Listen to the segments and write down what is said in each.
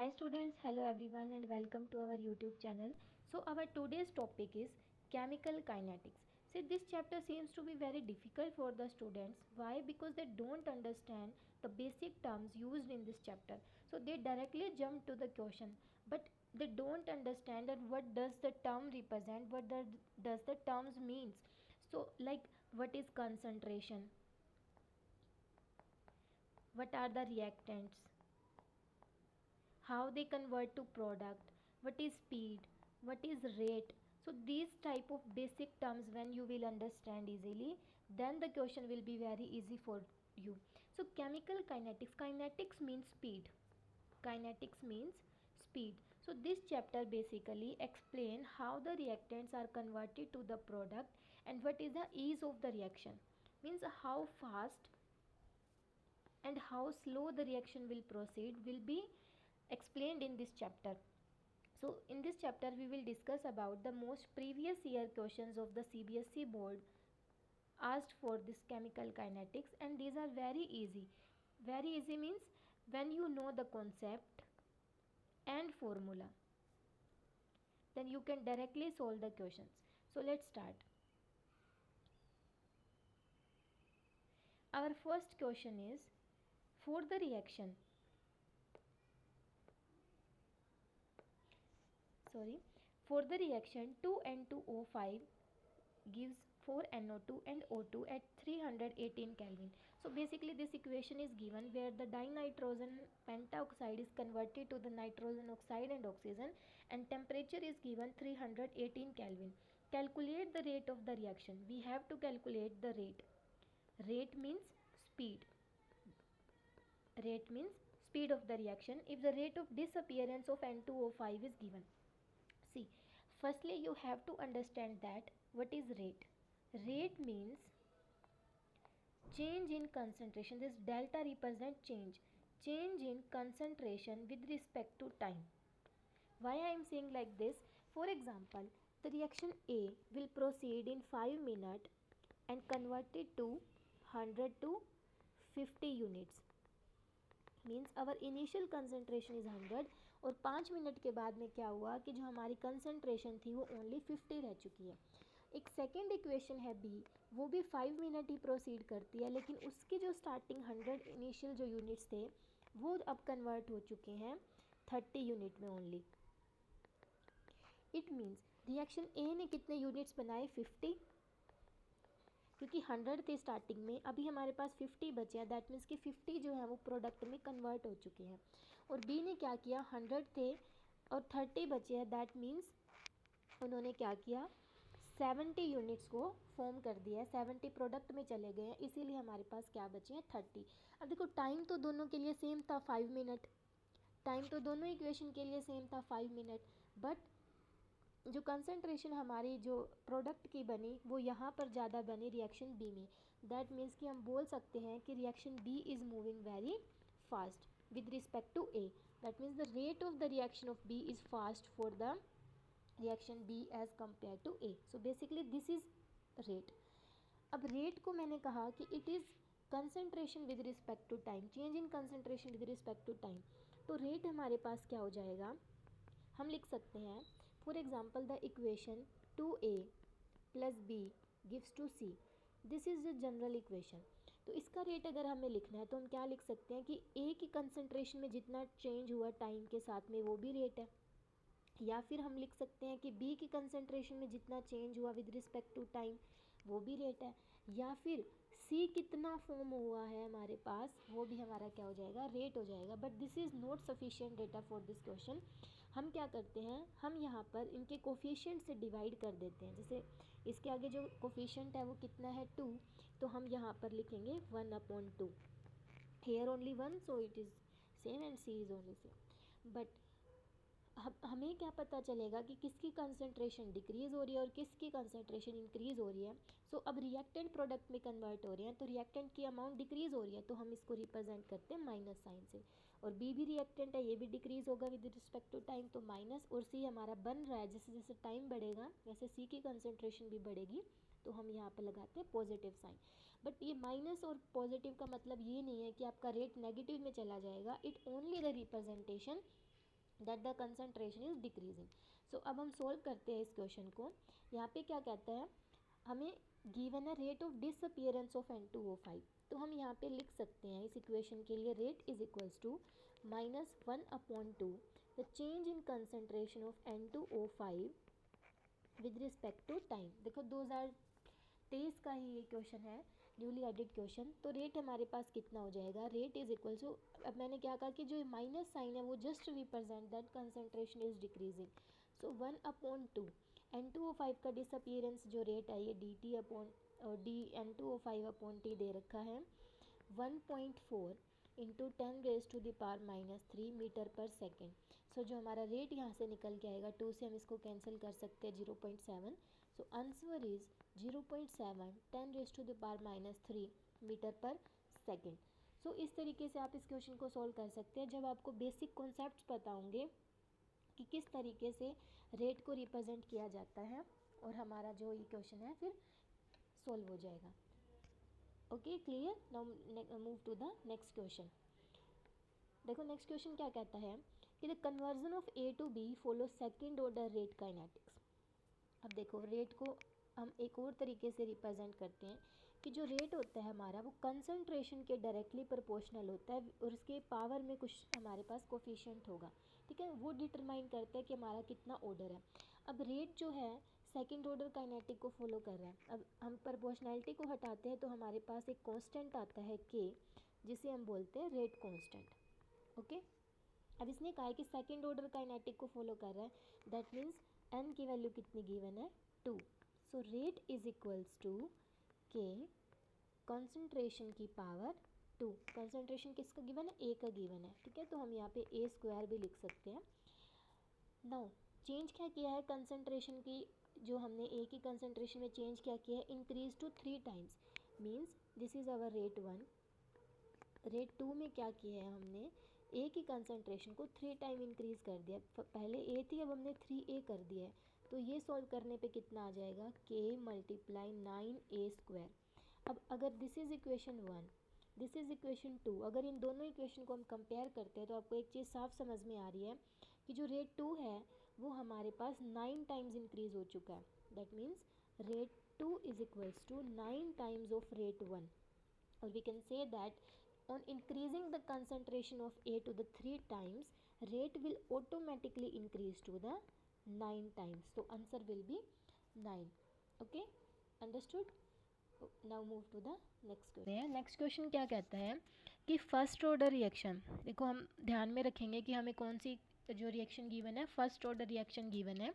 Hi students, hello everyone and welcome to our YouTube channel. So our today's topic is chemical kinetics. See, this chapter seems to be very difficult for the students. Why? Because they don't understand the basic terms used in this chapter. So they directly jump to the question, but they don't understand that what does the term represent, does the terms means. So like what is concentration? What are the reactants? How they convert to product, what is speed, what is rate. So these type of basic terms when you will understand easily, then the question will be very easy for you. So chemical kinetics means speed. Kinetics means speed. So this chapter basically explain how the reactants are converted to the product and what is the ease of the reaction, means how fast and how slow the reaction will proceed will be explained in this chapter. So in this chapter we will discuss about the most previous year questions of the CBSE board asked for this chemical kinetics, and these are very easy. Very easy means when you know the concept and formula, then you can directly solve the questions. So let's start. Our first question is, for the reaction, for the reaction 2N2O5 gives 4NO2 and O2 at 318 Kelvin. So basically this equation is given where the dinitrogen pentoxide is converted to the nitrogen oxide and oxygen, and temperature is given 318 Kelvin. Calculate the rate of the reaction. We have to calculate the rate. Rate means speed. Rate means speed of the reaction if the rate of disappearance of N2O5 is given. See, firstly you have to understand that what is rate. Rate means change in concentration. This delta represents change in concentration with respect to time. Why I am saying like this? For example, the reaction A will proceed in 5 minutes and convert it to 100 to 50 units. Means our initial concentration is 100 और 5 minute के बाद में क्या हुआ कि जो हमारी concentration थी वो ओनली 50 रह चुकी है. एक सेकेंड इक्वेशन है बी, वो भी 5 मिनट ही प्रोसीड करती है, लेकिन उसकी जो स्टार्टिंग 100 इनिशियल जो यूनिट्स थे वो अब कन्वर्ट हो चुके हैं 30 यूनिट में ओनली. इट मीन्स रिएक्शन ए ने कितने यूनिट्स बनाए? 50, क्योंकि 100 थे स्टार्टिंग में, अभी हमारे पास 50 बचे हैं. दैट मीन्स कि 50 जो है वो प्रोडक्ट में कन्वर्ट हो चुके हैं. और बी ने क्या किया? 100 थे और 30 बचे हैं. दैट मीन्स उन्होंने क्या किया? 70 यूनिट्स को फॉर्म कर दिया है, 70 प्रोडक्ट में चले गए हैं, इसीलिए हमारे पास क्या बचे हैं? 30. अब देखो टाइम तो दोनों के लिए सेम था 5 मिनट. टाइम तो दोनों इक्वेशन के लिए सेम था 5 मिनट, बट जो कंसनट्रेशन हमारी जो प्रोडक्ट की बनी वो यहाँ पर ज़्यादा बनी रिएक्शन बी में. दैट मीन्स कि हम बोल सकते हैं कि reaction B is moving very fast with respect to A. That means the rate of the reaction of B is fast for the reaction B as compare to A. So basically this is rate. अब rate को मैंने कहा कि it is concentration with respect to time, change in concentration with respect to time. तो rate हमारे पास क्या हो जाएगा? हम लिख सकते हैं for example the equation 2a plus B gives two C. This is the general equation. तो इसका रेट अगर हमें लिखना है तो हम क्या लिख सकते हैं कि ए की कंसनट्रेशन में जितना चेंज हुआ टाइम के साथ में वो भी रेट है, या फिर हम लिख सकते हैं कि बी की कंसनट्रेशन में जितना चेंज हुआ विद रिस्पेक्ट टू टाइम वो भी रेट है, या फिर सी कितना फॉर्म हुआ है हमारे पास वो भी हमारा क्या हो जाएगा? रेट हो जाएगा. But this is not sufficient data for this question. हम क्या करते हैं? हम यहाँ पर इनके कोफिशिएंट से डिवाइड कर देते हैं. जैसे इसके आगे जो कोफिशिएंट है वो कितना है? 2. तो हम यहाँ पर लिखेंगे 1/2. Here only 1, so it is same and C is only same. But हमें क्या पता चलेगा कि किसकी कंसंट्रेशन डिक्रीज़ हो रही है और किसकी कंसंट्रेशन इंक्रीज़ हो रही है. सो अब रिएक्टेंट प्रोडक्ट में कन्वर्ट हो रहे हैं तो रिएक्टेंट की अमाउंट डिक्रीज़ हो रही है, तो हम इसको रिप्रेजेंट करते हैं माइनस साइन से. और बी भी रिएक्टेंट है, ये भी डिक्रीज़ होगा विद रिस्पेक्ट टू टाइम, तो माइनस. और सी हमारा बन रहा है, जैसे जैसे टाइम बढ़ेगा वैसे सी की कंसंट्रेशन भी बढ़ेगी, तो हम यहाँ पर लगाते हैं पॉजिटिव साइन. बट ये माइनस और पॉजिटिव का मतलब ये नहीं है कि आपका रेट नेगेटिव में चला जाएगा. It only the representation that the concentration is decreasing. So अब हम सोल्व करते हैं इस क्वेश्चन को। यहाँ पे क्या कहता है, हमें गिवन है rate of disappearance of N2O5। तो हम यहाँ पे लिख सकते हैं इस इक्वेशन के लिए rate is equals to -1/2 the change in concentration of N2O5 with respect to time. देखो 2023 का ही ये क्वेश्चन है, न्यूली एडिड क्वेश्चन। तो रेट हमारे पास कितना हो जाएगा, रेट इज इक्वल टू, अब मैंने क्या कहा कि जो माइनस साइन है वो just represent that concentration is decreasing. So 1/2 N2O5 का डिसअपियरेंस जो रेट है ये dt अपॉन डी N2O5/T दे रखा है 1.4 इंटू 10⁻³ मीटर पर सेकेंड। सो जो हमारा रेट यहाँ से निकल के आएगा 2 से हम इसको कैंसिल कर सकते हैं 0.7। सो आंसर इज 0.7 10⁻³ मीटर पर सेकेंड। सो इस तरीके से आप इस क्वेश्चन को सॉल्व कर सकते हैं जब आपको बेसिक कॉन्सेप्ट्स पता होंगे कि किस तरीके से रेट को रिप्रेजेंट किया जाता है, और हमारा जो ये क्वेश्चन है फिर सॉल्व हो जाएगा। Okay clear. Now move to the next question. देखो नेक्स्ट क्वेश्चन क्या कहता है कि the conversion of A to B follow second order rate kinetics. अब देखो रेट को हम एक और तरीके से रिप्रेजेंट करते हैं कि जो रेट होता है हमारा वो कंसंट्रेशन के डायरेक्टली प्रोपोर्शनल होता है, और उसके पावर में कुछ हमारे पास कोफिशिएंट होगा, ठीक है, वो डिटरमाइन करता है कि हमारा कितना ऑर्डर है। अब रेट जो है सेकेंड ऑर्डर काइनेटिक को फॉलो कर रहा है। अब हम प्रोपोर्शनैलिटी को हटाते हैं तो हमारे पास एक कांस्टेंट आता है k, जिसे हम बोलते हैं रेट कांस्टेंट। ओके, अब इसने कहा है कि सेकेंड ऑर्डर काइनेटिक को फॉलो कर रहा है, दैट मीन्स n की वैल्यू कितनी गिवन है 2। So rate is equals to k concentration की पावर 2। कंसंट्रेशन किसका गिवन है, a का गिवन है, ठीक है, तो हम यहाँ पे a² भी लिख सकते हैं। नाउ चेंज क्या किया है कंसंट्रेशन की, जो हमने a की कंसंट्रेशन में चेंज क्या किया है, increase to 3 times, means this is our rate 1। Rate 2 में क्या किया है हमने, a की कंसंट्रेशन को 3 टाइम इंक्रीज़ कर दिया। पहले a थी, अब हमने 3a कर दिया है। तो ये सॉल्व करने पे कितना आ जाएगा, k × 9a²। अब अगर this is equation 1, this is equation 2, अगर इन दोनों इक्वेशन को हम कंपेयर करते हैं तो आपको एक चीज़ साफ समझ में आ रही है कि जो रेट 2 है वो हमारे पास 9 टाइम्स इंक्रीज़ हो चुका है। That means rate 2 is equals to 9 times of rate 1, or we can say that on increasing the concentration of A to the 3 times, rate will automatically increase to the 9 times. So answer will be 9. Okay, understood? Now move to the next question. Next question क्या कहता है कि first order reaction, देखो हम ध्यान में रखेंगे कि हमें कौन सी जो रिएक्शन गिवन है, फर्स्ट ऑर्डर रिएक्शन गिवन है,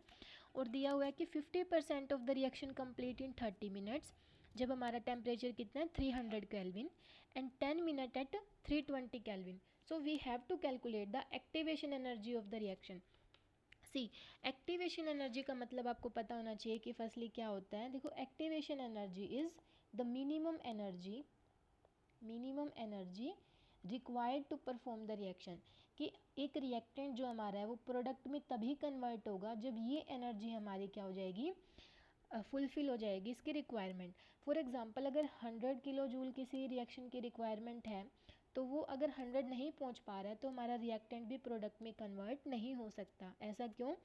और दिया हुआ है कि 50% of the reaction complete in 30 minutes, जब हमारा टेम्परेचर कितना है 300 kelvin, and 10 minute at 320 kelvin. So we have to calculate the activation energy of the reaction. See, activation energy का मतलब आपको पता होना चाहिए कि फर्स्टली क्या होता है। देखो activation energy is the minimum energy required to perform the reaction, कि एक रिएक्टेंट जो हमारा है वो प्रोडक्ट में तभी कन्वर्ट होगा जब ये एनर्जी हमारी क्या हो जाएगी, फुलफिल हो जाएगी इसकी रिक्वायरमेंट। फॉर एग्जांपल अगर 100 किलो जूल किसी रिएक्शन की रिक्वायरमेंट है, तो वो अगर 100 नहीं पहुंच पा रहा है तो हमारा रिएक्टेंट भी प्रोडक्ट में कन्वर्ट नहीं हो सकता। ऐसा क्यों,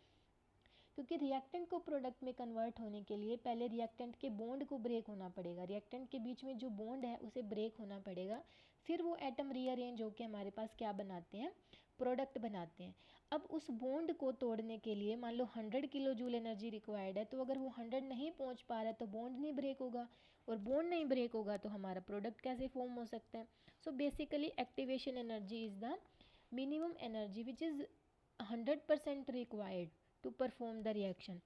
क्योंकि रिएक्टेंट को प्रोडक्ट में कन्वर्ट होने के लिए पहले रिएक्टेंट के बॉन्ड को ब्रेक होना पड़ेगा, रिएक्टेंट के बीच में जो बॉन्ड है उसे ब्रेक होना पड़ेगा, फिर वो एटम रीअरेंज होकर हमारे पास क्या बनाते हैं, प्रोडक्ट बनाते हैं। अब उस बॉन्ड को तोड़ने के लिए मान लो 100 किलो जूल एनर्जी रिक्वायर्ड है, तो अगर वो 100 नहीं पहुंच पा रहा है तो बॉन्ड नहीं ब्रेक होगा, और बॉन्ड नहीं ब्रेक होगा तो हमारा प्रोडक्ट कैसे फॉर्म हो सकता है। So basically activation energy is the minimum energy which is 100% required to perform the reaction.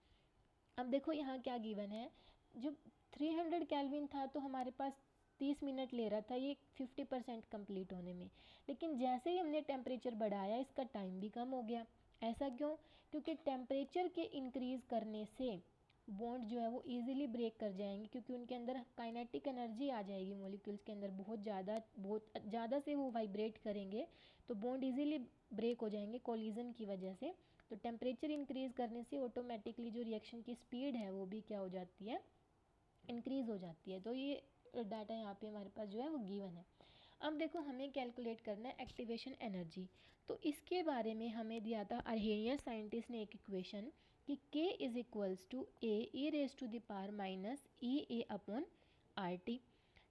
अब देखो यहाँ क्या गिवन है, जो 300 केल्विन था तो हमारे पास 30 मिनट ले रहा था ये 50% कंप्लीट होने में, लेकिन जैसे ही हमने टेम्परेचर बढ़ाया इसका टाइम भी कम हो गया। ऐसा क्यों, क्योंकि टेम्परेचर के इंक्रीज़ करने से बॉन्ड जो है वो इजीली ब्रेक कर जाएंगे, क्योंकि उनके अंदर काइनेटिक एनर्जी आ जाएगी, मॉलिक्यूल्स के अंदर बहुत ज़्यादा से वो वाइब्रेट करेंगे तो बॉन्ड इजीली ब्रेक हो जाएंगे कोलिजन की वजह से। तो टेम्परेचर इंक्रीज़ करने से ऑटोमेटिकली जो रिएक्शन की स्पीड है वो भी क्या हो जाती है, इंक्रीज़ हो जाती है। तो ये डाटा यहाँ पे हमारे पास जो है वो गिवन है। अब देखो हमें कैलकुलेट करना है एक्टिवेशन एनर्जी। तो इसके बारे में हमें दिया था अर्हेनियस साइंटिस्ट ने एक इक्वेशन कि K is equals to A raise to the power minus A upon R T.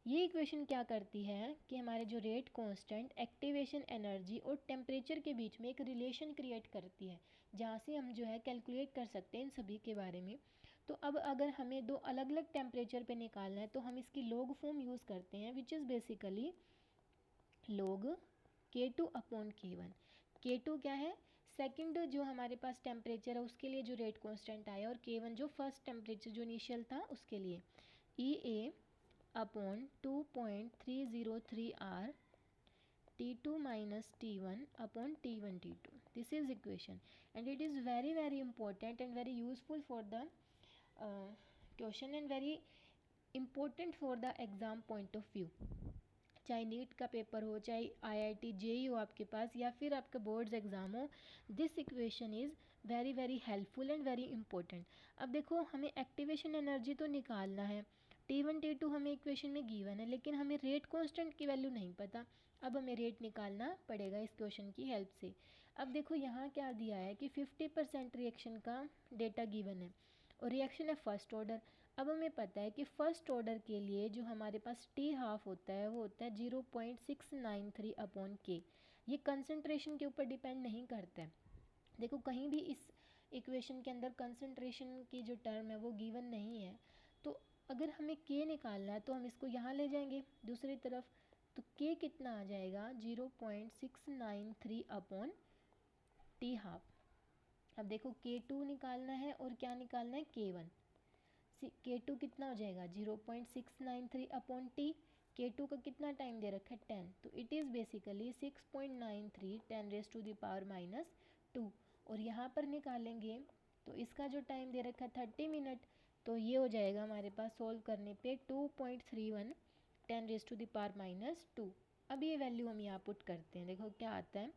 ये इक्वेशन क्या करती है कि हमारे जो रेट कांस्टेंट, एक्टिवेशन एनर्जी और टेम्परेचर के बीच में एक रिलेशन क्रिएट करती है, जहाँ से हम जो है कैलकुलेट कर सकते हैं इन सभी के बारे में। तो अब अगर हमें दो अलग अलग टेम्परेचर पे निकालना है तो हम इसकी लॉग फॉर्म यूज़ करते हैं, which is basically log K2 upon K1। K2 क्या है, सेकंड जो हमारे पास टेम्परेचर है उसके लिए जो रेट कांस्टेंट आया, और K1 जो फर्स्ट टेम्परेचर जो इनिशियल था उसके लिए। EA upon 2.303 R T2 minus T1 upon T1 T2. This is equation and it is very important and very useful for the question and very important for the exam point of view। चाहे NEET का paper हो, चाहे IIT JEE हो आपके पास, या फिर आपका boards exam हो, this equation is very helpful and very important. अब देखो हमें एक्टिवेशन एनर्जी तो निकालना है, T1 T2 हमें इक्वेशन में गिवन है, लेकिन हमें रेट कांस्टेंट की वैल्यू नहीं पता। अब हमें रेट निकालना पड़ेगा इस क्वेश्चन की हेल्प से। अब देखो यहाँ क्या दिया है कि 50% रिएक्शन का डेटा गिवन है और रिएक्शन है फर्स्ट ऑर्डर। अब हमें पता है कि फर्स्ट ऑर्डर के लिए जो हमारे पास टी हाफ होता है वो होता है 0.693 अपॉन के। ये कंसंट्रेशन के ऊपर डिपेंड नहीं करता है। देखो कहीं भी इस इक्वेशन के अंदर कंसंट्रेशन की जो टर्म है वो गिवन नहीं है, तो अगर हमें के निकालना है तो हम इसको यहाँ ले जाएंगे दूसरी तरफ, तो के कितना आ जाएगा 0.693 अपॉन टी हाफ। अब देखो K2 निकालना है और क्या निकालना है K1। K2 कितना हो जाएगा 0.693 अपॉन टी। K2 का कितना टाइम दे रखा है 10, तो it is basically 6.93 10 raise to the power minus 2। और यहाँ पर निकालेंगे तो इसका जो टाइम दे रखा है 30 मिनट, तो ये हो जाएगा हमारे पास सॉल्व करने पे 2.31 10 raise to the power minus 2। अब ये वैल्यू हम यहाँ पुट करते हैं, देखो क्या आता है।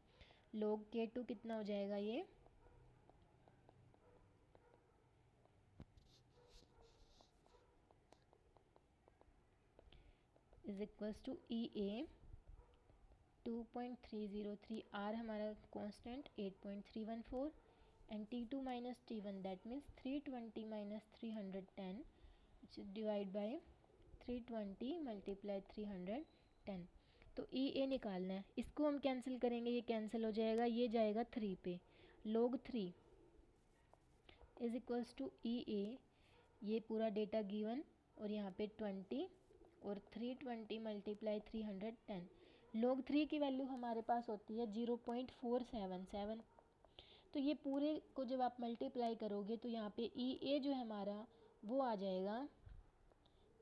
log K2 कितना हो जाएगा, ये is equals to EA 2.303 R हमारा constant 8.314 and T2 minus T1 that means 320 minus 310 divide by 320 multiply 310। तो EA निकालना है, इसको हम कैंसिल करेंगे, ये कैंसिल हो जाएगा, ये जाएगा 3 पे। log 3 is equals to EA, ये पूरा डेटा गिवन और यहाँ पे 20 और 320 मल्टीप्लाई 310। log 3 की वैल्यू हमारे पास होती है 0.477। तो ये पूरे को जब आप मल्टीप्लाई करोगे तो यहाँ पे EA जो है हमारा वो आ जाएगा,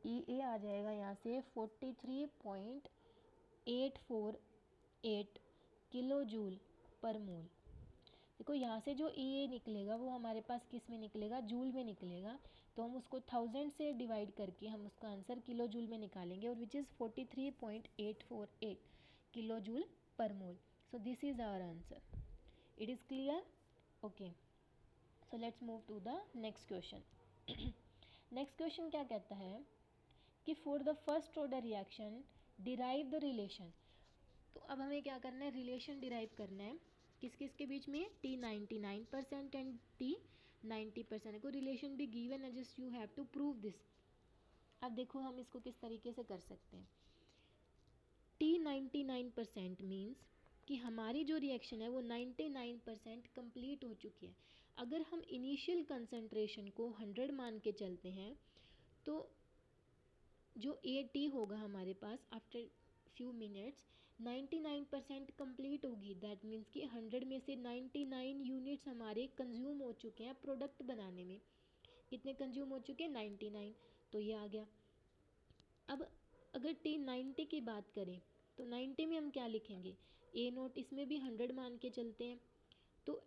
EA आ जाएगा यहाँ से 43.848 किलो जूल पर मोल। देखो यहाँ से जो EA निकलेगा वो हमारे पास किस में निकलेगा, जूल में निकलेगा, तो हम उसको 1000 से डिवाइड करके हम उसका आंसर किलो जूल में निकालेंगे, और which is 43.848 kilo joule per mole. So this is our answer. It is clear? Okay, so let's move to the next question. Next question क्या कहता है कि for the first order reaction derive the relation. तो अब हमें क्या करना है, रिलेशन डिराइव करना है किस किस के बीच में, T 99% एंड T 90% को रिलेशन भी गिवन है, just you have to prove this. अब देखो हम इसको किस तरीके से कर सकते हैं। T 99% मीन्स कि हमारी जो रिएक्शन है वो 99% कंप्लीट हो चुकी है। अगर हम इनिशियल कंसंट्रेशन को 100 मान के चलते हैं तो जो AT होगा हमारे पास आफ्टर फ्यू मिनट्स 99% कंप्लीट होगी। दैट मीन्स कि 100 में से 99 यूनिट्स हमारे कंज्यूम हो चुके हैं प्रोडक्ट बनाने में। कितने कंज्यूम हो चुके हैं, 99, तो ये आ गया। अब अगर T90 की बात करें तो 90 में हम क्या लिखेंगे, A0, इसमें भी 100 मान के चलते हैं। तो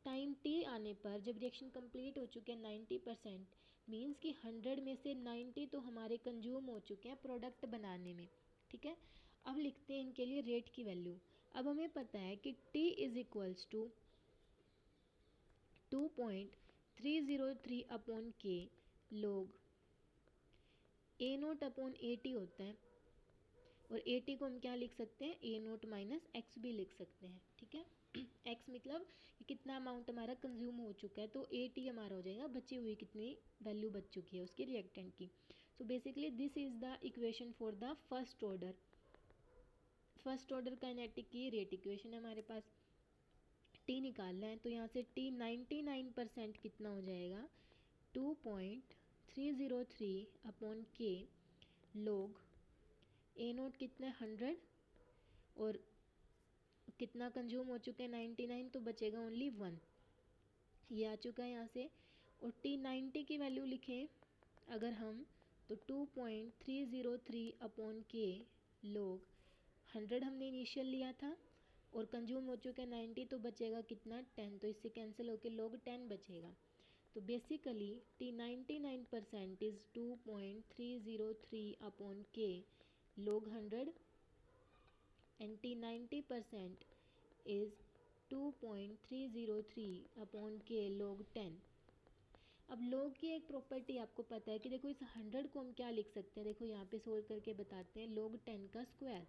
टाइम T आने पर जब रिएक्शन कंप्लीट हो चुके हैं 90%, मीन्स कि 100 में से 90 तो हमारे कंज्यूम हो चुके हैं प्रोडक्ट बनाने में। ठीक है, अब लिखते हैं इनके लिए रेट की वैल्यू। अब हमें पता है कि T is equals to 2.303 upon K log A0 upon AT होता है। और AT को हम क्या लिख सकते हैं, A0 माइनस एक्स भी लिख सकते हैं, ठीक है। एक्स मतलब कितना अमाउंट हमारा कंज्यूम हो चुका है, तो AT हमारा हो जाएगा बची हुई कितनी वैल्यू बच चुकी है उसकी रिएक्टेंट की। सो basically this is the equation for the first order kinetic की रेट इक्वेशन है हमारे पास। टी निकालना है तो यहाँ से टी 99% कितना हो जाएगा, 2.303 अपॉन के लोग A0 कितना है 100 और कितना कंज्यूम हो चुका है 99, तो बचेगा ओनली 1, ये आ चुका है यहाँ से। और T90 की वैल्यू लिखें अगर हम, तो 2.303 अपॉन के लोग 100 हमने इनिशियल लिया था और कंज्यूम हो चुका है 90, तो बचेगा कितना 10, तो इससे कैंसिल होकर लोग 10 बचेगा। तो basically T99% is 2.303 upon K लोग 100 and T90% is 2.303 upon K लोग 10। अब लोग की एक प्रॉपर्टी आपको पता है कि देखो इस 100 को हम क्या लिख सकते हैं, देखो यहाँ पे सोल्व करके बताते हैं, लोग 10 का स्क्वायर।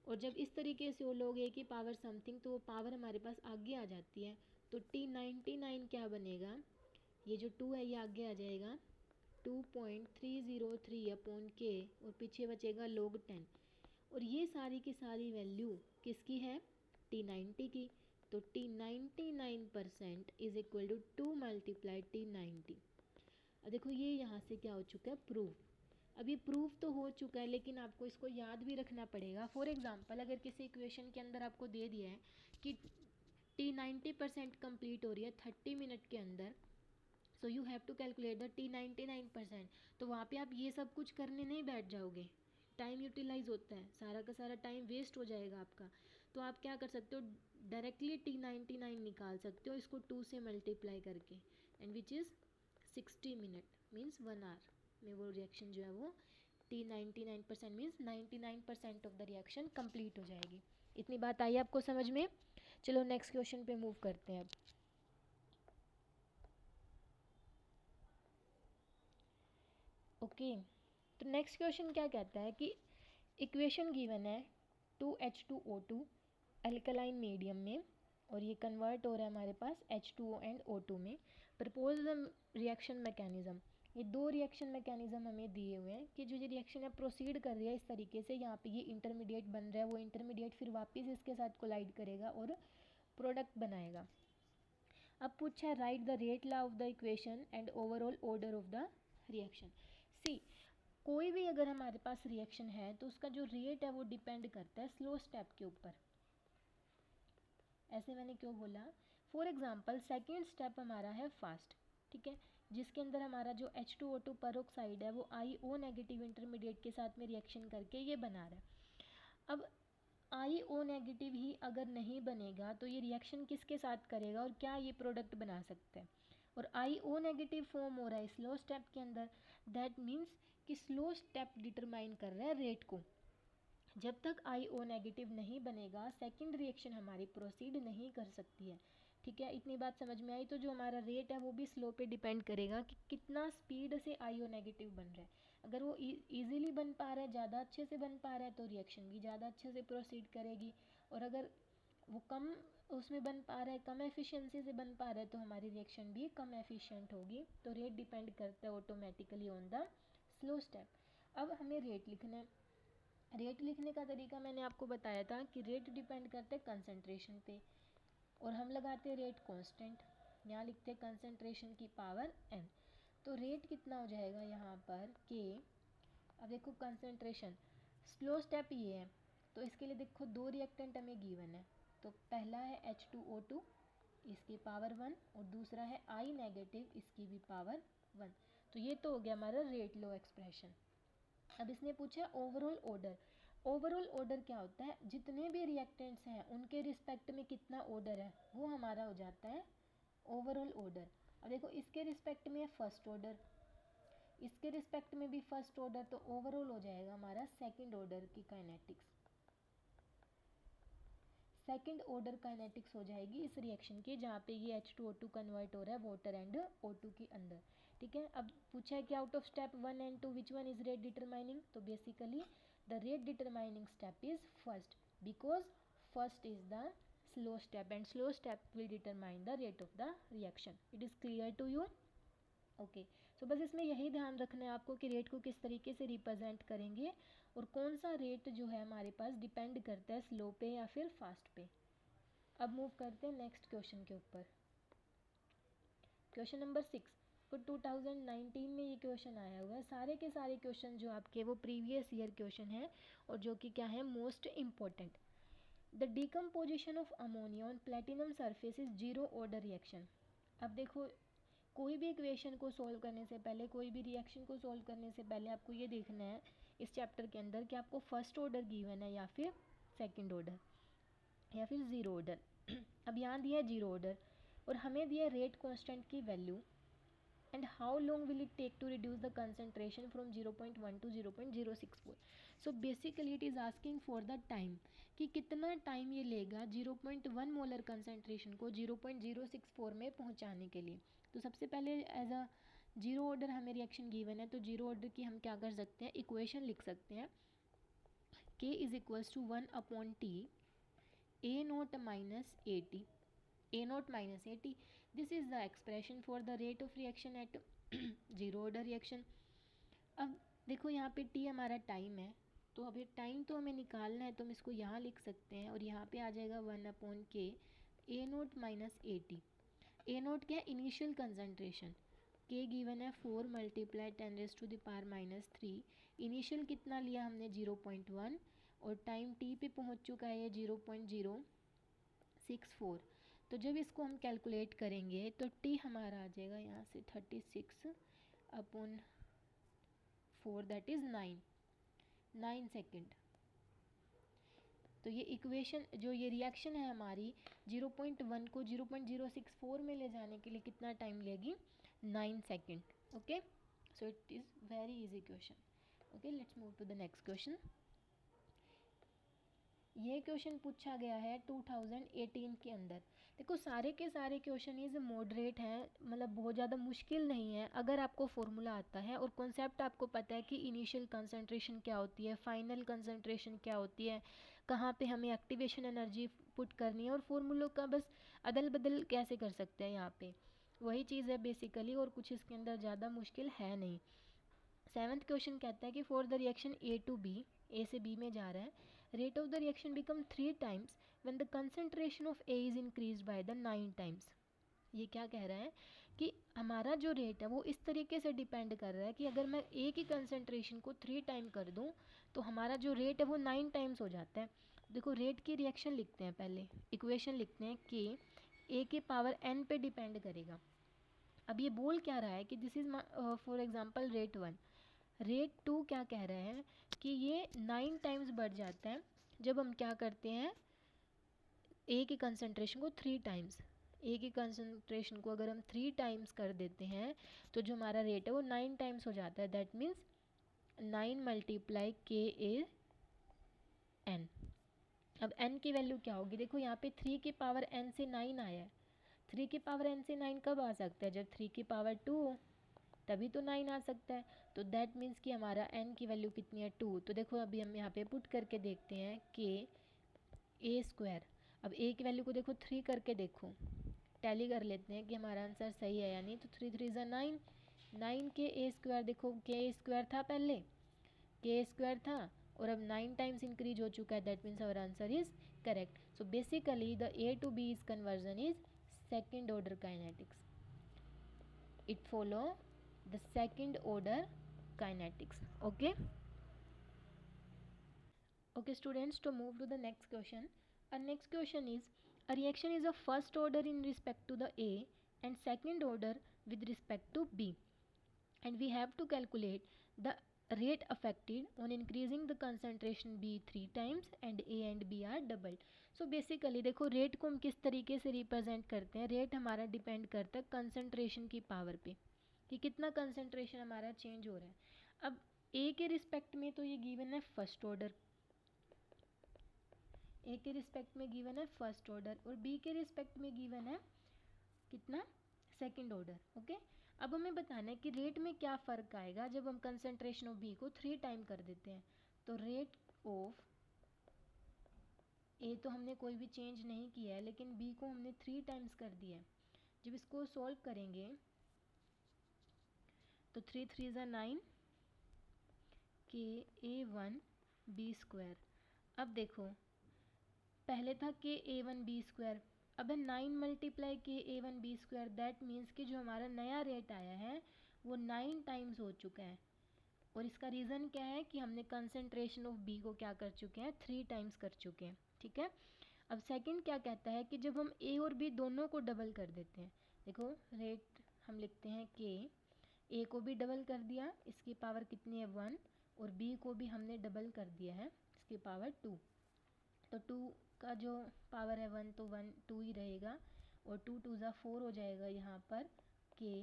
और जब इस तरीके से वो लोग की पावर समथिंग, तो वो पावर हमारे पास आगे आ जाती है। तो T99 क्या बनेगा, ये जो 2 है ये आगे आ जाएगा 2.303 अपॉन के और पीछे बचेगा लोग 10। और ये सारी की सारी वैल्यू किसकी है, T90 की। तो T99% is equal to 2 multiply T90। अब देखो ये यहाँ से क्या हो चुका है, प्रूफ। अब ये प्रूफ तो हो चुका है, लेकिन आपको इसको याद भी रखना पड़ेगा। फॉर एग्जांपल अगर किसी इक्वेशन के अंदर आपको दे दिया है कि T90% कंप्लीट हो रही है 30 मिनट के अंदर, so you have to calculate the T99%, तो वहाँ पे आप ये सब कुछ करने नहीं बैठ जाओगे, टाइम यूटिलाइज होता है, सारा का सारा टाइम वेस्ट हो जाएगा आपका। तो आप क्या कर सकते हो, डायरेक्टली T99 निकाल सकते हो इसको 2 से मल्टीप्लाई करके, and which is 60 minute means 1 hour में वो रिएक्शन जो है वो T99% means 99% of the reaction complete हो जाएगी। इतनी बात आई आपको समझ में। चलो नेक्स्ट क्वेश्चन पे मूव करते हैं अब। ओके, तो नेक्स्ट क्वेश्चन क्या कहता है कि इक्वेशन गिवन है 2H2O2 अल्कलाइन मीडियम में और ये कन्वर्ट हो रहा है हमारे पास H2O एंड O2 में। प्रपोज द रिएक्शन मैकेनिज्म, ये दो रिएक्शन मैकेनिज्म हमें दिए हुए हैं कि जो ये रिएक्शन है प्रोसीड कर रही है इस तरीके से, यहाँ पे ये इंटरमीडिएट बन रहा है, वो इंटरमीडिएट फिर वापस इसके साथ कोलाइड करेगा और प्रोडक्ट बनाएगा। अब पूछा है write the rate law of the equation and overall order of the reaction. See, कोई भी अगर हमारे पास रिएक्शन है तो उसका जो रेट है वो डिपेंड करता है स्लो स्टेप के ऊपर। ऐसे मैंने क्यों बोला, फॉर एग्जांपल सेकेंड स्टेप हमारा है फास्ट, ठीक है, जिसके अंदर हमारा जो H2O2 पेरोक्साइड है वो IO नेगेटिव इंटरमीडिएट के साथ में रिएक्शन करके ये बना रहा है। अब IO नेगेटिव ही अगर नहीं बनेगा तो ये रिएक्शन किसके साथ करेगा और क्या ये प्रोडक्ट बना सकता है। और IO नेगेटिव फॉर्म हो रहा है स्लो स्टेप के अंदर, दैट मीन्स कि स्लो स्टेप डिटरमाइन कर रहा है रेट को। जब तक IO नेगेटिव नहीं बनेगा सेकंड रिएक्शन हमारी प्रोसीड नहीं कर सकती है, ठीक है। इतनी बात समझ में आई। तो जो हमारा रेट है वो भी स्लो पे डिपेंड करेगा कि कितना स्पीड से IO नेगेटिव बन रहा है। अगर वो ईजिली बन पा रहा है, ज़्यादा अच्छे से बन पा रहा है, तो रिएक्शन भी ज़्यादा अच्छे से प्रोसीड करेगी। और अगर वो कम उसमें बन पा रहा है, कम एफिशिएंसी से बन पा रहा है, तो हमारी रिएक्शन भी कम एफिशिएंट होगी। तो रेट डिपेंड करता है automatically on the slow step. अब हमें रेट लिखना है। रेट लिखने का तरीका मैंने आपको बताया था कि रेट डिपेंड करते हैं कंसंट्रेशन पे, और हम लगाते हैं रेट कांस्टेंट, यहाँ लिखते हैं कंसंट्रेशन की पावर n। तो रेट कितना हो जाएगा यहाँ पर k, अब देखो कंसंट्रेशन स्लो स्टेप ये है, तो इसके लिए देखो दो रिएक्टेंट हमें गिवन है। तो पहला है H2O2 इसकी पावर 1 और दूसरा है I नेगेटिव इसकी भी पावर 1। तो ये तो हो गया हमारा रेट लो एक्सप्रेशन। अब इसने पूछा ओवरऑल ऑर्डर। ओवरऑल ऑर्डर क्या होता है, जितने भी रिएक्टेंट्स हैं उनके रिस्पेक्ट में कितना ऑर्डर है वो हमारा हो जाता है ओवरऑल ऑर्डर। अब देखो इसके रिस्पेक्ट में है फर्स्ट ऑर्डर, इसके रिस्पेक्ट में भी फर्स्ट ऑर्डर, तो ओवरऑल हो जाएगा हमारा सेकंड ऑर्डर की काइनेटिक्स। सेकंड ऑर्डर काइनेटिक्स हो जाएगी इस रिएक्शन की, जहाँ पे ये H2O2 कन्वर्ट हो रहा है वाटर एंड O2 के अंदर, ठीक है। अब पूछा है कि out of step 1 and 2 which one is rate determining, तो basically the rate determining step is first, because first is the slow step and slow step will determine the rate of the reaction. It is clear to you? Okay so बस इसमें यही ध्यान रखना है आपको कि rate को किस तरीके से रिप्रेजेंट करेंगे और कौन सा रेट जो है हमारे पास डिपेंड करता है स्लो पे या फिर फास्ट पे। अब मूव करते हैं नेक्स्ट क्वेश्चन के ऊपर। क्वेश्चन नंबर 6 को 2019 में ये क्वेश्चन आया हुआ है। सारे के सारे क्वेश्चन जो आपके वो प्रीवियस ईयर क्वेश्चन है और जो कि क्या है most important. The decomposition of ammonia on platinum surface is zero order reaction. अब देखो कोई भी इक्वेशन को सॉल्व करने से पहले, कोई भी रिएक्शन को सॉल्व करने से पहले आपको ये देखना है इस चैप्टर के अंदर कि आपको फर्स्ट ऑर्डर गिवन है या फिर सेकंड ऑर्डर या फिर ज़ीरो ऑर्डर। अब यहाँ दिया है जीरो ऑर्डर और हमें दिया है रेट कांस्टेंट की value and how long will it take to reduce the concentration from 0.1 to 0.064। So basically it is asking for the time कि कितना टाइम ये लेगा 0.1 मोलर कंसंट्रेशन को 0.064 में पहुँचाने के लिए। तो सबसे पहले एज अ जीरो ऑर्डर हमें रिएक्शन गिवन है, तो जीरो ऑर्डर की हम क्या कर सकते हैं, इक्वेशन लिख सकते हैं K is equals to 1/T A naught minus AT, A naught minus AT। This is the expression for the rate of reaction at zero order reaction. अब देखो यहाँ पे T हमारा टाइम है, तो अभी टाइम तो हमें निकालना है तो हम इसको यहाँ लिख सकते हैं और यहाँ पे आ जाएगा 1/K A naught minus AT। A note क्या है, इनिशियल कंसंट्रेशन। के गिवन है 4 मल्टीप्लाई 10⁻⁻³ इनिशियल कितना लिया हमने 0.1 और टाइम टी पे पहुंच चुका है 0.064। तो जब इसको हम कैलकुलेट करेंगे तो टी हमारा आ जाएगा यहाँ से 36/4 दैट इज़ 9 सेकेंड। तो ये इक्वेशन जो ये रिएक्शन है हमारी 0.1 को 0.064 में ले जाने के लिए कितना टाइम लेगी, 9 second. Okay so it is very easy question. Okay let's move to the next question. ये क्वेश्चन पूछा गया है 2018 के अंदर। देखो सारे के सारे क्वेश्चन इज मॉडरेट हैं, मतलब बहुत ज़्यादा मुश्किल नहीं है अगर आपको फॉर्मूला आता है और कॉन्सेप्ट आपको पता है कि इनिशियल कंसंट्रेशन क्या होती है, फाइनल कंसंट्रेशन क्या होती है, कहाँ पे हमें एक्टिवेशन एनर्जी पुट करनी है और फॉर्मूलों का बस अदल बदल कैसे कर सकते हैं यहाँ पे, वही चीज़ है बेसिकली और कुछ इसके अंदर ज़्यादा मुश्किल है नहीं। 7th क्वेश्चन कहता है कि for the reaction A to B, A से बी में जा रहा है, rate of the reaction become 3 times when the concentration of A is increased by the 9 times। ये क्या कह रहा है कि हमारा जो रेट है वो इस तरीके से डिपेंड कर रहा है कि अगर मैं A की कंसंट्रेशन को 3 टाइम कर दूं तो हमारा जो रेट है वो 9 टाइम्स हो जाता है। देखो रेट की रिएक्शन लिखते हैं, पहले इक्वेशन लिखते हैं कि A के पावर n पे डिपेंड करेगा। अब ये बोल क्या रहा है कि this is for example rate 1, rate 2 क्या कह रहे हैं कि ये 9 टाइम्स बढ़ जाता है जब हम क्या करते हैं ए की कंसंट्रेशन को 3 टाइम्स, ए की कंसंट्रेशन को अगर हम 3 टाइम्स कर देते हैं तो जो हमारा रेट है वो 9 टाइम्स हो जाता है। दैट मीन्स 9 मल्टीप्लाई के ए एन। अब n की वैल्यू क्या होगी, देखो यहाँ पे 3 की पावर n से 9 आया है, 3 की पावर n से 9 कब आ सकता है, जब 3 की पावर 2 हो तभी तो 9 आ सकता है। तो दैट मीन्स कि हमारा n की वैल्यू कितनी है 2। तो देखो अभी हम यहाँ पे पुट करके देखते हैं कि ए स्क्वायर, अब a की वैल्यू को देखो 3 करके देखो, टैली कर लेते हैं कि हमारा आंसर सही है या नहीं। तो 3 3 ज़ा 9, 9 के ए स्क्वायर, देखो के स्क्वायर था पहले, के स्क्वायर था और अब 9 टाइम्स इंक्रीज हो चुका है। That means our answer is correct. So basically the A to B is conversion is second order kinetics, it follow the second order kinetics। okay students, to move to the next question. Our next question is, a reaction is a first order in respect to the A and second order with respect to B, and we have to calculate the rate affected on increasing the concentration B 3 times and A and B are doubled। so basically देखो rate को हम किस तरीके से represent करते हैं, rate हमारा depend करता है कंसंट्रेशन की पावर पे कि कितना कंसंट्रेशन हमारा चेंज हो रहा है। अब ए के रिस्पेक्ट में तो ये गिवन है फर्स्ट ऑर्डर, ए के रिस्पेक्ट में गिवन है फर्स्ट ऑर्डर और बी के रिस्पेक्ट में गिवन है कितना, सेकंड ऑर्डर। ओके अब हमें बताना है कि रेट में क्या फ़र्क आएगा जब हम कंसंट्रेशन ऑफ बी को 3 टाइम कर देते हैं। तो रेट ऑफ ए तो हमने कोई भी चेंज नहीं किया है, लेकिन बी को हमने 3 टाइम्स कर दिया है। जब इसको सॉल्व करेंगे तो 3 3 ज़ा 9 के A1 बी स्क्वायर। अब देखो पहले था के A1 बी स्क्वायर, अब है 9 मल्टीप्लाई के A1 B square. That means कि जो हमारा नया रेट आया है वो 9 टाइम्स हो चुका है। और इसका रीज़न क्या है कि हमने कंसंट्रेशन ऑफ बी को क्या कर चुके हैं, 3 टाइम्स कर चुके हैं। ठीक है, अब सेकंड क्या कहता है कि जब हम ए और बी दोनों को डबल कर देते हैं, देखो रेट हम लिखते हैं के, ए को भी डबल कर दिया, इसकी पावर कितनी है 1, और बी को भी हमने डबल कर दिया है, इसकी पावर 2। तो 2 का जो पावर है 1 तो 1 2 ही रहेगा, और 2 2 ज़ा 4 हो जाएगा यहाँ पर के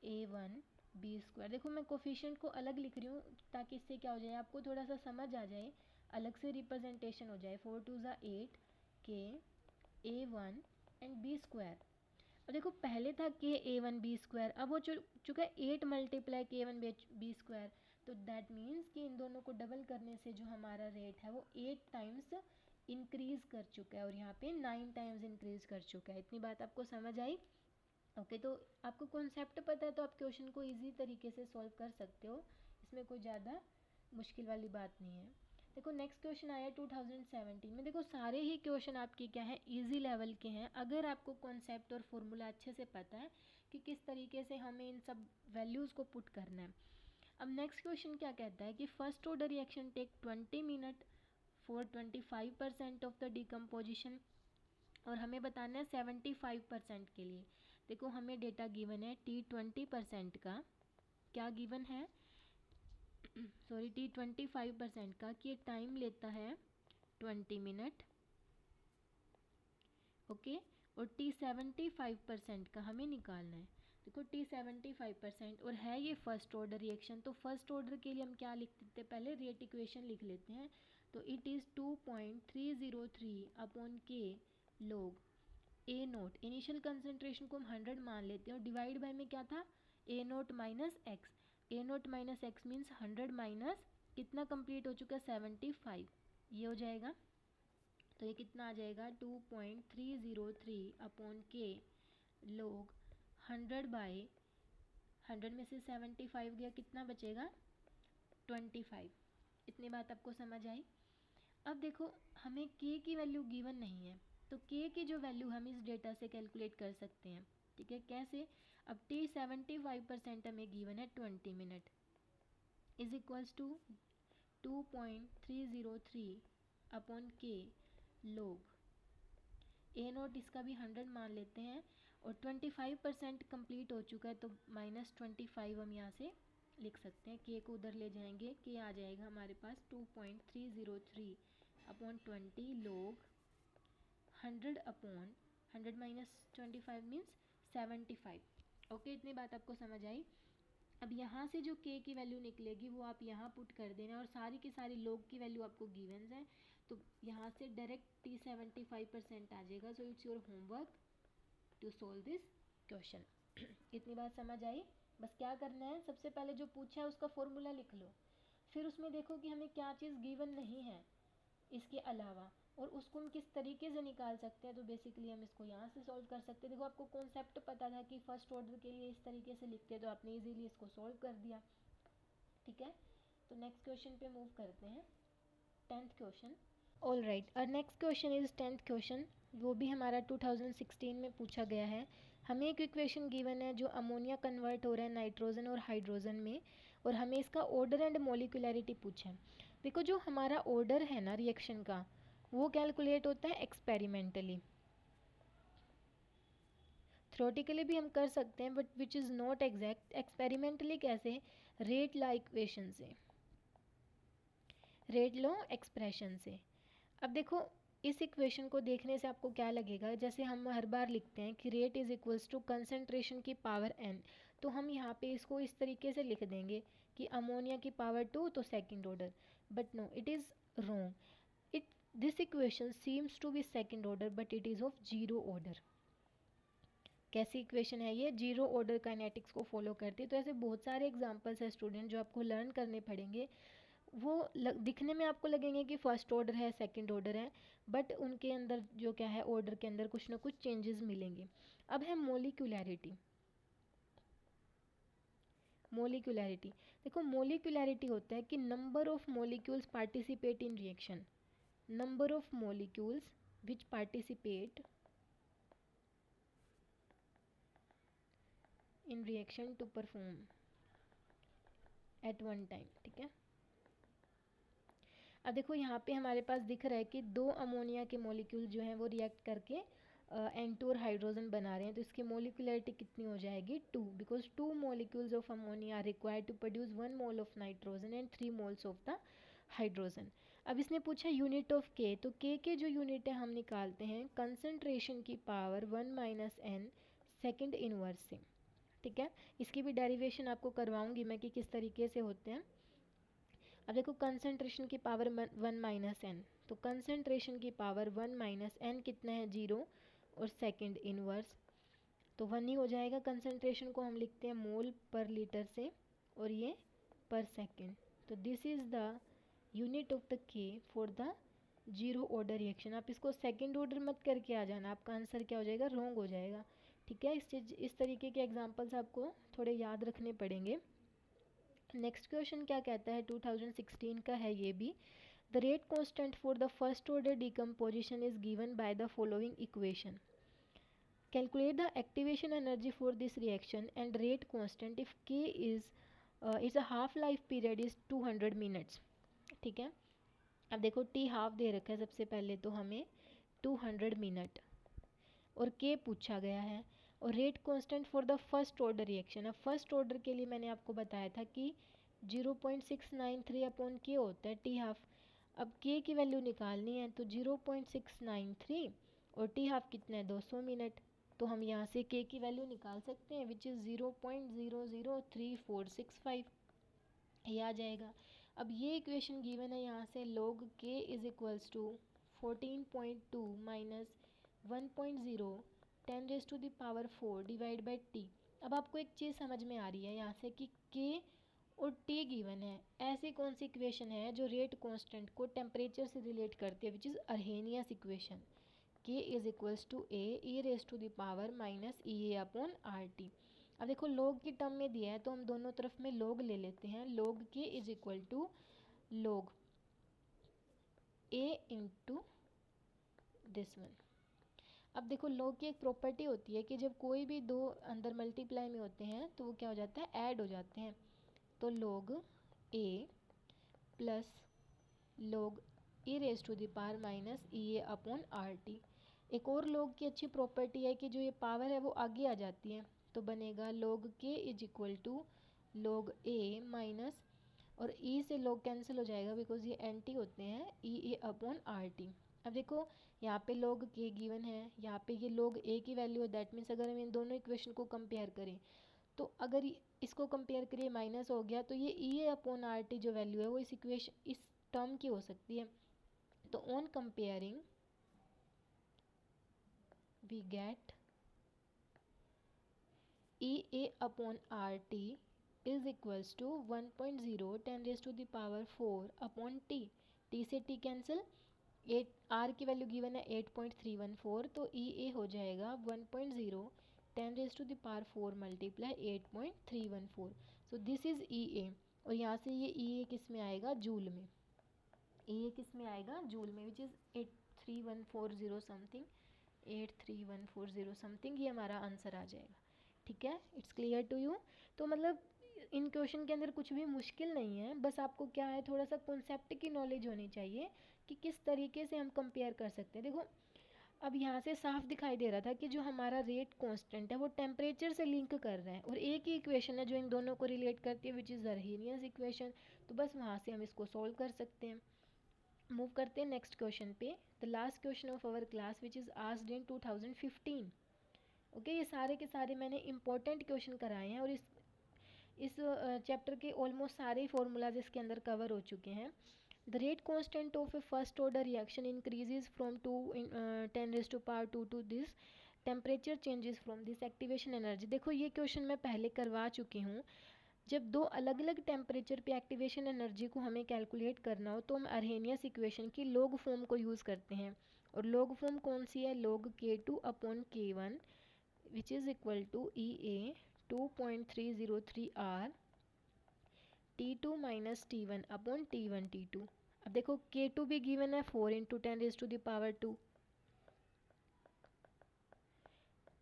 A1 बी स्क्वायर। देखो मैं कोफिशिएंट को अलग लिख रही हूँ ताकि इससे क्या हो जाए, आपको थोड़ा सा समझ आ जाए, अलग से रिप्रेजेंटेशन हो जाए। 4 2 ज़ा 8 के A1 एंड बी स्क्वायर। और देखो पहले था के A1 बी स्क्वायर, अब हो चुका है 8 मल्टीप्लाई के A1 बी स्क्वायर। तो दैट मीन्स कि इन दोनों को डबल करने से जो हमारा रेट है वो 8 टाइम्स इंक्रीज़ कर चुका है, और यहाँ पे 9 टाइम्स इंक्रीज़ कर चुका है। इतनी बात आपको समझ आई? ओके, तो आपको कॉन्सेप्ट पता है तो आप क्वेश्चन को इजी तरीके से सॉल्व कर सकते हो, इसमें कोई ज़्यादा मुश्किल वाली बात नहीं है। देखो नेक्स्ट क्वेश्चन आया 2017 में। देखो सारे ही क्वेश्चन आपके क्या हैं, इजी लेवल के हैं, अगर आपको कॉन्सेप्ट और फॉर्मूला अच्छे से पता है कि किस तरीके से हमें इन सब वैल्यूज़ को पुट करना है। अब नेक्स्ट क्वेश्चन क्या कहता है कि first order reaction take 20 minute for 25% of the decomposition, और हमें बताना है 75% के लिए। देखो हमें डेटा गिवन है T20% का, क्या गिवन है सॉरी T25% का, कि टाइम लेता है 20 मिनट। ओके, और T75% का हमें निकालना है। देखो T75% और है ये फर्स्ट ऑर्डर रिएक्शन, तो फर्स्ट ऑर्डर के लिए हम क्या लिख देते हैं, पहले रेट इक्वेशन लिख लेते हैं। तो it is 2.303 upon K log A note, initial concentration को हम 100 मान लेते हैं, और डिवाइड बाय में क्या था, A naught minus X. A naught minus X means 100 minus कितना कंप्लीट हो चुका है 75, ये हो जाएगा। तो ये कितना आ जाएगा 2.303 अपॉन के लोग 100 बाई 100 में से 75 गया, कितना बचेगा 25। इतनी बात आपको समझ आई? अब देखो हमें के की वैल्यू गिवन नहीं है, तो के की जो वैल्यू हम इस डेटा से कैलकुलेट कर सकते हैं। ठीक है, कैसे? अब T75% हमें गिवन है 20 minute is equals to 2.303 upon K log A note, इसका भी 100 मान लेते हैं, और 25% कंप्लीट हो चुका है तो -25 हम यहाँ से लिख सकते हैं। के को उधर ले जाएंगे, के आ जाएगा हमारे पास 2.303 अपॉन 20 लोग 100 अपॉन 100 माइनस 25 मीन्स 75। ओके, इतनी बात आपको समझ आई? अब यहाँ से जो के की वैल्यू निकलेगी वो आप यहाँ पुट कर देना, और सारी की सारी लोग की वैल्यू आपको गिवन्स हैं, तो यहाँ से डायरेक्ट T75% आ जाएगा। So it's your homework to solve this question. इतनी बात समझ आई? बस क्या करना है, सबसे पहले जो पूछा है उसका फॉर्मूला लिख लो, फिर उसमें देखो कि हमें क्या चीज़ गिवन नहीं है इसके अलावा, और उसको हम किस तरीके से निकाल सकते हैं। तो बेसिकली हम इसको यहाँ से सॉल्व कर सकते हैं। देखो आपको कॉन्सेप्ट पता था कि फर्स्ट ऑर्डर के लिए इस तरीके से लिखते हैं, तो आपने इजीली इसको सॉल्व कर दिया। ठीक है, तो नेक्स्ट क्वेश्चन पे मूव करते हैं, 10th क्वेश्चन। ऑल राइट, और next question is 10th question, वो भी हमारा 2016 में पूछा गया है। हमें एक इक्वेशन गिवन है जो अमोनिया कन्वर्ट हो रहा है नाइट्रोजन और हाइड्रोजन में, और हमें इसका ऑर्डर एंड मोलिकुलरिटी पूछा है। देखो जो हमारा ऑर्डर है ना रिएक्शन का, वो कैलकुलेट होता है एक्सपेरिमेंटली, थ्योरेटिकली भी हम कर सकते हैं, but which is not exact. Experimentally कैसे? रेट लॉ इक्वेशन से, रेट लॉ एक्सप्रेशन से। अब देखो इस इक्वेशन को देखने से आपको क्या लगेगा, जैसे हम हर बार लिखते हैं कि rate is equals to concentration की पावर n, तो हम यहाँ पे इसको इस तरीके से लिख देंगे कि अमोनिया की पावर 2 तो second order, but no, it is wrong. It this equation seems to be second order but it is of zero order. कैसी इक्वेशन है ये? जीरो ऑर्डर काइनेटिक्स को फॉलो करती है। तो ऐसे बहुत सारे एग्जांपल्स है स्टूडेंट जो आपको लर्न करने पड़ेंगे, दिखने में आपको लगेंगे कि फर्स्ट ऑर्डर है, सेकंड ऑर्डर है, बट उनके अंदर जो क्या है, ऑर्डर के अंदर कुछ ना कुछ चेंजेस मिलेंगे। अब है मोलिकुलैरिटी। मोलिकुलैरिटी, देखो मोलिकुलैरिटी होता है कि number of molecules participate in reaction, number of molecules which participate in reaction to perform at one time. ठीक है, अब देखो यहाँ पे हमारे पास दिख रहा है कि 2 अमोनिया के मॉलिक्यूल जो हैं वो रिएक्ट करके N2 और हाइड्रोजन बना रहे हैं, तो इसकी मोलिकुलरिटी कितनी हो जाएगी 2, because 2 molecules of ammonia are required to produce 1 mole of nitrogen and 3 moles of the hydrogen. अब इसने पूछा यूनिट ऑफ के, तो के जो यूनिट है हम निकालते हैं कंसंट्रेशन की power 1 minus N second inverse से। ठीक है, इसकी भी डेरिवेशन आपको करवाऊंगी मैं कि किस तरीके से होते हैं। अब देखो कंसंट्रेशन की पावर 1 माइनस एन, तो कंसंट्रेशन की पावर 1 माइनस एन कितना है 0, और सेकंड इनवर्स तो 1 ही हो जाएगा। कंसंट्रेशन को हम लिखते हैं मोल पर लीटर से, और ये पर सेकंड। तो this is the unit of the K for the zero order reaction. आप इसको सेकंड ऑर्डर मत करके आ जाना, आपका आंसर क्या हो जाएगा, रॉन्ग हो जाएगा। ठीक है, इस तरीके के एग्जाम्पल्स आपको थोड़े याद रखने पड़ेंगे। नेक्स्ट क्वेश्चन क्या कहता है, 2016 का है ये भी। The rate constant for the first order decomposition is given by the following equation. Calculate the activation energy for this reaction and rate constant if K is its a half life period is 200 minutes. ठीक है, अब देखो T half दे रखा है सबसे पहले तो हमें 200 मिनट, और के पूछा गया है, और rate constant for the first order reaction. अब फर्स्ट ऑर्डर के लिए मैंने आपको बताया था कि 0.693 अपॉन के होता है टी हाफ। अब के की वैल्यू निकालनी है, तो 0.693 और टी हाफ कितना है 200 मिनट, तो हम यहाँ से के की वैल्यू निकाल सकते हैं विच इज़ 0.003465, ये आ जाएगा। अब ये इक्वेशन गिवन है यहाँ से, log k is equals to 14.2 minus 1.0 10⁻⁴ divide by T. अब आपको एक चीज़ समझ में आ रही है यहाँ से कि k और t गिवन है, ऐसी कौन सी इक्वेशन है जो रेट कांस्टेंट को टेम्परेचर से रिलेट करती है, which is Arrhenius equation. k is equals to a e⁻ minus E A upon R T. अब देखो log की टर्म में दिया है तो हम दोनों तरफ में log ले लेते हैं। log k is equal to log a into this one. अब देखो log की एक प्रॉपर्टी होती है कि जब कोई भी दो अंदर मल्टीप्लाई में होते हैं तो वो क्या हो जाता है, ऐड हो जाते हैं। तो log a plus log e⁻ minus E A upon R T. एक और log की अच्छी प्रॉपर्टी है कि जो ये पावर है वो आगे आ जाती है, तो बनेगा log k is equal to log a minus, और e से log कैंसिल हो जाएगा बिकॉज ये एंटी होते हैं, E A upon R T. अब देखो यहाँ पे log k गिवन है, यहाँ पे ये log a की वैल्यू है, दैट मीन्स अगर हम इन दोनों इक्वेशन को कंपेयर करें, तो अगर इसको कंपेयर करिए माइनस हो गया, तो ये ई ए अपॉन आर टी जो वैल्यू है वो इस टर्म की हो सकती है। तो on comparing we get EA upon RT is equals to 1.0 10⁻⁴ upon T। T से T कैंसिल, 8 R की वैल्यू गिवन है 8.314, तो EA हो जाएगा 1.0 10⁻⁴ multiply 8.314। So this is EA, और यहाँ से ये EA किस में आएगा, जूल में। EA किस में आएगा, जूल में, विच इज़ 83140 समथिंग, 83140 समथिंग, ये हमारा आंसर आ जाएगा। ठीक है, इट्स क्लियर टू यू। तो मतलब इन क्वेश्चन के अंदर कुछ भी मुश्किल नहीं है, बस आपको क्या है, थोड़ा सा कॉन्सेप्ट की नॉलेज होनी चाहिए कि किस तरीके से हम कंपेयर कर सकते हैं। देखो अब यहाँ से साफ दिखाई दे रहा था कि जो हमारा रेट कांस्टेंट है वो टेम्परेचर से लिंक कर रहा है, और एक ही इक्वेशन है जो इन दोनों को रिलेट करती है, विच इज़ अर्हेनियस इक्वेशन। तो बस वहाँ से हम इसको सॉल्व कर सकते हैं। मूव करते हैं नेक्स्ट क्वेश्चन पे, the last question of our class which is asked in 2015। ओके, ये सारे के सारे मैंने इंपॉर्टेंट क्वेश्चन कराए हैं, और इस चैप्टर के ऑलमोस्ट सारे फॉर्मूलाज इसके अंदर कवर हो चुके हैं। The rate constant of a first order reaction increases from 10⁻² to this temperature changes from this activation energy. देखो ये क्वेश्चन मैं पहले करवा चुकी हूँ। जब दो अलग अलग टेम्परेचर पे एक्टिवेशन एनर्जी को हमें कैलकुलेट करना हो तो हम अर्हेनियस इक्वेशन की लॉग फॉर्म को यूज़ करते हैं। और लॉग फॉर्म कौन सी है? log K2/K1 which is equal to EA 2.303 R T2 minus T1/T1 T2। अब देखो K2 भी गिवन है 4 × 10⁻²,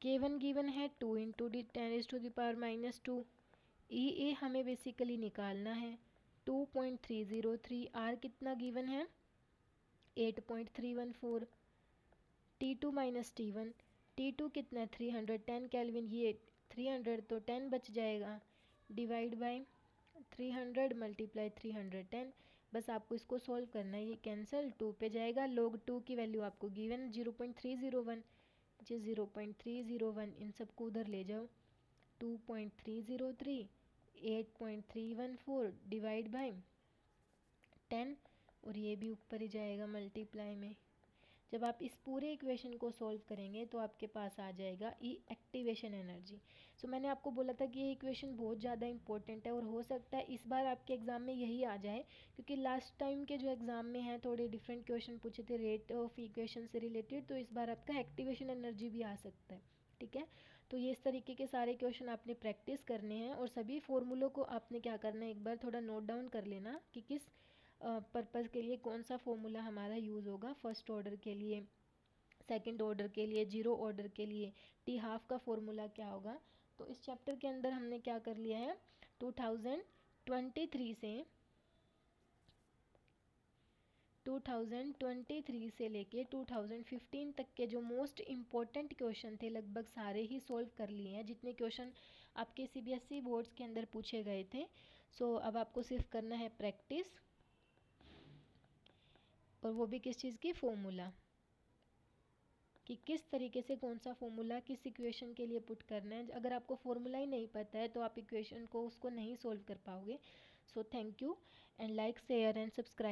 K1 गिवन है 2 × 10⁻⁻²। EA हमें बेसिकली निकालना है 2.303, R कितना गिवन है 8.314, T2 माइनस T1 कितना है 310 केल्विन, ये 300 तो 10 बच जाएगा, डिवाइड बाय 300 मल्टीप्लाई 310। बस आपको इसको सॉल्व करना है, ये कैंसिल 2 पे जाएगा। log 2 की वैल्यू आपको गिवन 0.301 जो 0.301, इन सबको उधर ले जाओ, 2.303 8.314 डिवाइड बाय 10 और ये भी ऊपर ही जाएगा मल्टीप्लाई में। जब आप इस पूरे इक्वेशन को सॉल्व करेंगे तो आपके पास आ जाएगा ई एक्टिवेशन एनर्जी। सो मैंने आपको बोला था कि ये इक्वेशन बहुत ज़्यादा इंपॉर्टेंट है और हो सकता है इस बार आपके एग्ज़ाम में यही आ जाए, क्योंकि लास्ट टाइम के जो एग्ज़ाम में हैं थोड़े डिफरेंट क्वेश्चन पूछे थे रेट ऑफ इक्वेशन से रिलेटेड, तो इस बार आपका एक्टिवेशन एनर्जी भी आ सकता है। ठीक है, तो ये इस तरीके के सारे क्वेश्चन आपने प्रैक्टिस करने हैं और सभी फॉर्मूलों को आपने क्या करना है, एक बार थोड़ा नोट डाउन कर लेना कि किस पर्पज़ के लिए कौन सा फॉर्मूला हमारा यूज़ होगा। फर्स्ट ऑर्डर के लिए, सेकंड ऑर्डर के लिए, जीरो ऑर्डर के लिए टी हाफ का फॉर्मूला क्या होगा। तो इस चैप्टर के अंदर हमने क्या कर लिया है, 2023 से लेके 2015 तक के जो मोस्ट इम्पॉर्टेंट क्वेश्चन थे लगभग सारे ही सॉल्व कर लिए हैं, जितने क्वेश्चन आपके CBSE बोर्ड्स के अंदर पूछे गए थे। सो अब आपको सिर्फ करना है प्रैक्टिस, और वो भी किस चीज़ की, फॉर्मूला, कि किस तरीके से कौन सा फॉर्मूला किस इक्वेशन के लिए पुट करना है। अगर आपको फॉर्मूला ही नहीं पता है तो आप इक्वेशन को उसको नहीं सॉल्व कर पाओगे। So thank you and like share and subscribe.